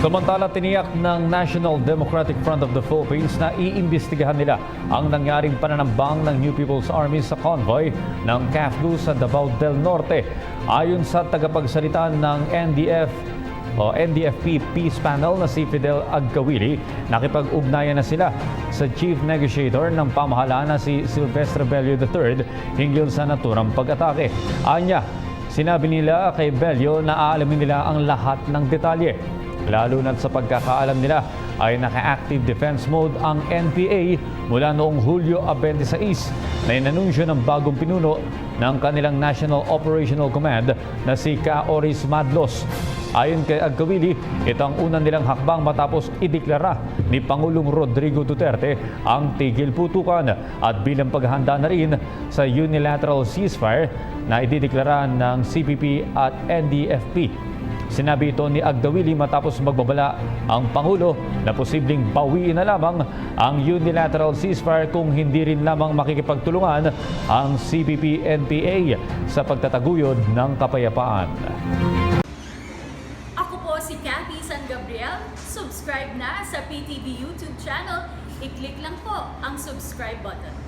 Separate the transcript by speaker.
Speaker 1: Samantala, tiniyak ng National Democratic Front of the Philippines na iimbestigahan nila ang nangyaring pananambang ng New People's Army sa convoy ng CAFGU sa Davao del Norte. Ayon sa tagapagsalita ng NDFP Peace Panel na si Fidel Agcawili, nakipag-ugnayan na sila sa Chief Negotiator ng pamahalaan na si Silvestre Bello III hinggil sa naturang pag-atake. Anya, sinabi nila kay Bello na aalamin nila ang lahat ng detalye. Lalo na sa pagkakaalam nila ay naka-active defense mode ang NPA mula noong Hulyo 26 na inanunsyo ng bagong pinuno ng kanilang National Operational Command na si Ka Oris Madlos. Ayon kay Agcawili, ito ang unang nilang hakbang matapos ideklara ni Pangulong Rodrigo Duterte ang tigil putukan at bilang paghahanda na rin sa unilateral ceasefire na idideklara ng CPP at NDFP. Sinabi ito ni Agcawili matapos magbabala ang Pangulo na posibleng bawiin na lamang ang unilateral ceasefire kung hindi rin lamang makikipagtulungan ang CPP-NPA sa pagtataguyod ng kapayapaan.
Speaker 2: Ako po si Cathy San Gabriel. Subscribe na sa PTV YouTube channel. I-click lang po ang subscribe button.